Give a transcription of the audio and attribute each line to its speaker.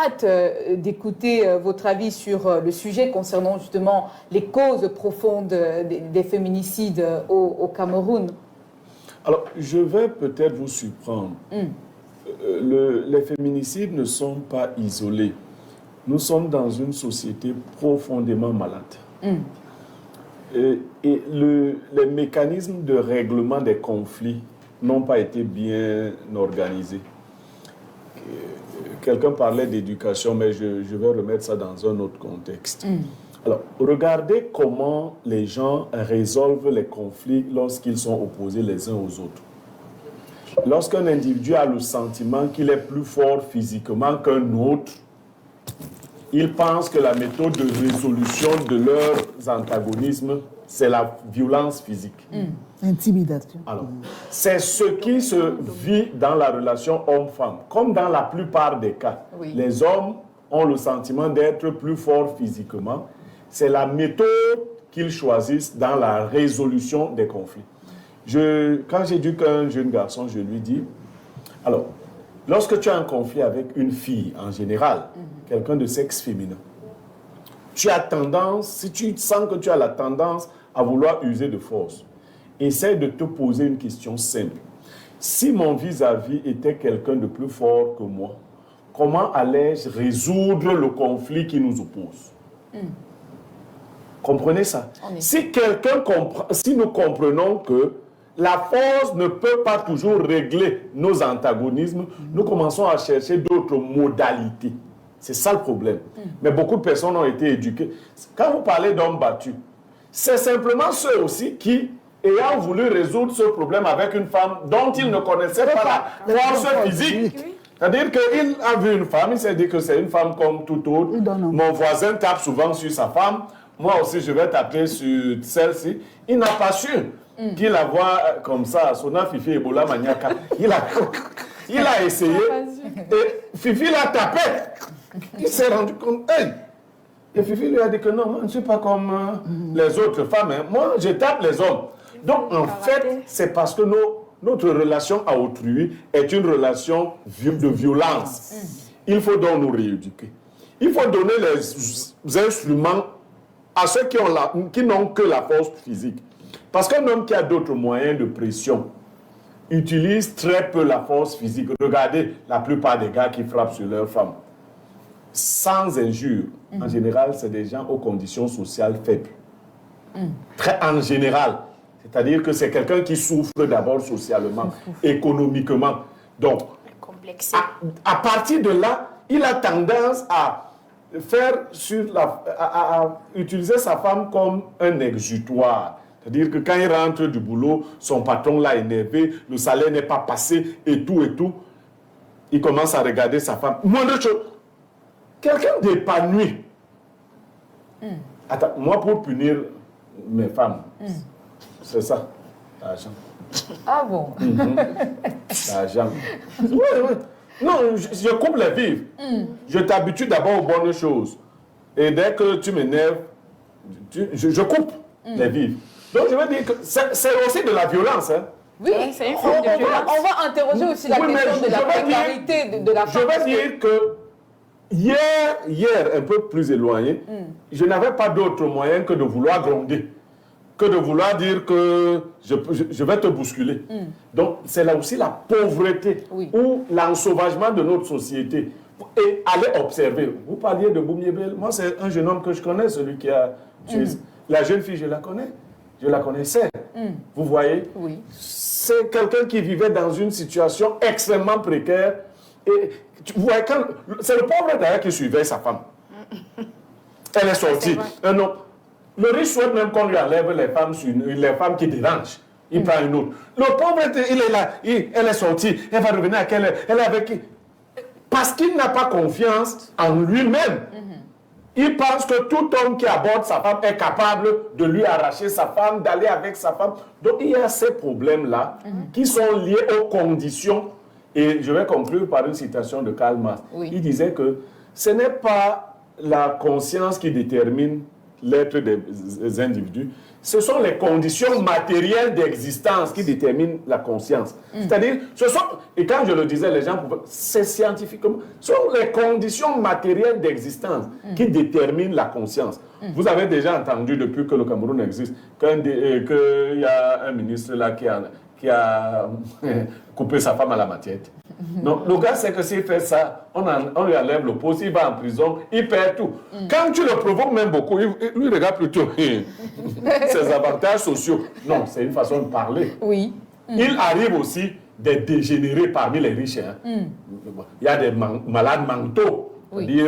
Speaker 1: hâte d'écouter votre avis sur le sujet concernant justement les causes profondes des féminicides au Cameroun.
Speaker 2: Alors, je vais peut-être vous surprendre. Les féminicides ne sont pas isolés. Nous sommes dans une société profondément malade. Et les mécanismes de règlement des conflits n'ont pas été bien organisés. Quelqu'un parlait d'éducation, mais je vais remettre ça dans un autre contexte. Alors, regardez comment les gens résolvent les conflits lorsqu'ils sont opposés les uns aux autres. Lorsqu'un individu a le sentiment qu'il est plus fort physiquement qu'un autre, il pense que la méthode de résolution de leurs antagonismes, c'est la violence physique.
Speaker 3: Intimidation.
Speaker 2: Alors, c'est ce qui se vit dans la relation homme-femme. Comme dans la plupart des cas, les hommes ont le sentiment d'être plus forts physiquement. C'est la méthode qu'ils choisissent dans la résolution des conflits. Quand j'éduque un jeune garçon, je lui dis, alors, lorsque tu as un conflit avec une fille en général, quelqu'un de sexe féminin, tu as tendance, si tu sens que tu as la tendance à vouloir user de force, essaie de te poser une question simple. Si mon vis-à-vis était quelqu'un de plus fort que moi, comment allais-je résoudre le conflit qui nous oppose? Comprenez ça? Si nous comprenons que la force ne peut pas toujours régler nos antagonismes, nous commençons à chercher d'autres modalités. C'est ça le problème. Mais beaucoup de personnes ont été éduquées. Quand vous parlez d'hommes battus, c'est simplement ceux aussi qui, ayant voulu résoudre ce problème avec une femme dont ils ne connaissaient pas la force physique, c'est-à-dire qu'il a vu une femme, il s'est dit que c'est une femme comme tout autre. Mon voisin tape souvent sur sa femme, moi aussi je vais taper sur celle-ci. Il n'a pas su qu'il la voit comme ça, Sona Fifi Ebola Maniaka. Il a essayé et Fifi l'a tapé. Il s'est rendu compte, hey! Et Fifi lui a dit que non, moi, je ne suis pas comme les autres femmes. Hein. Moi, je tape les hommes. Donc, en fait, c'est parce que notre relation à autrui est une relation de violence. Il faut donc nous rééduquer. Il faut donner les instruments à ceux qui n'ont que la force physique. Parce qu'un homme qui a d'autres moyens de pression utilise très peu la force physique. Regardez la plupart des gars qui frappent sur leurs femmes. Sans injure. En général, c'est des gens aux conditions sociales faibles. En général. C'est-à-dire que c'est quelqu'un qui souffre d'abord socialement, économiquement. Donc, à partir de là, il a tendance à utiliser sa femme comme un exutoire. C'est-à-dire que quand il rentre du boulot, son patron l'a énervé, le salaire n'est pas passé et tout. Il commence à regarder sa femme. Moindre chose. Quelqu'un d'épanoui. Attends, moi pour punir mes femmes, c'est ça, l'argent.
Speaker 1: Ah bon?
Speaker 2: L'argent. Oui. Non, je coupe les vivres. Je t'habitue d'abord aux bonnes choses. Et dès que tu m'énerves, je coupe les vivres. Donc je veux dire que c'est aussi de la violence. Hein.
Speaker 1: Oui, c'est une forme de violence. On va interroger aussi la question de la précarité de la femme.
Speaker 2: Je veux dire que hier, un peu plus éloigné, je n'avais pas d'autre moyen que de vouloir gronder, que de vouloir dire que je vais te bousculer. Donc, c'est là aussi la pauvreté ou l'ensauvagement de notre société. Et allez observer. Vous parliez de Boumiébel. Moi, c'est un jeune homme que je connais, celui qui a tué. La jeune fille, je la connais. Je la connaissais. Vous voyez? Oui. C'est quelqu'un qui vivait dans une situation extrêmement précaire. Et vous voyez, c'est le pauvre d'ailleurs qui suivait sa femme. Elle est sortie. Non. Le riche souhaite même qu'on lui enlève les femmes qui dérangent. Il prend une autre. Le pauvre, il est là. Elle est sortie. Elle va revenir à quelle heure? Elle est avec qui? Parce qu'il n'a pas confiance en lui-même. Il pense que tout homme qui aborde sa femme est capable de lui arracher sa femme, d'aller avec sa femme. Donc il y a ces problèmes-là qui sont liés aux conditions. Et je vais conclure par une citation de Karl Marx. Il disait que ce n'est pas la conscience qui détermine l'être des individus, ce sont les conditions matérielles d'existence qui déterminent la conscience. C'est-à-dire, et quand je le disais, les gens pouvaient, c'est scientifiquement, ce sont les conditions matérielles d'existence qui déterminent la conscience. Vous avez déjà entendu depuis que le Cameroun existe qu'il y a un ministre là qui a coupé sa femme à la matiette. Donc, le gars sait que s'il fait ça, on lui enlève le poste, il va en prison, il perd tout. Quand tu le provoques même beaucoup, lui regarde plutôt ses avantages sociaux. Non, c'est une façon de parler.
Speaker 1: Oui.
Speaker 2: Il arrive aussi des dégénérés parmi les riches. Hein. Il y a des malades mentaux. Oui.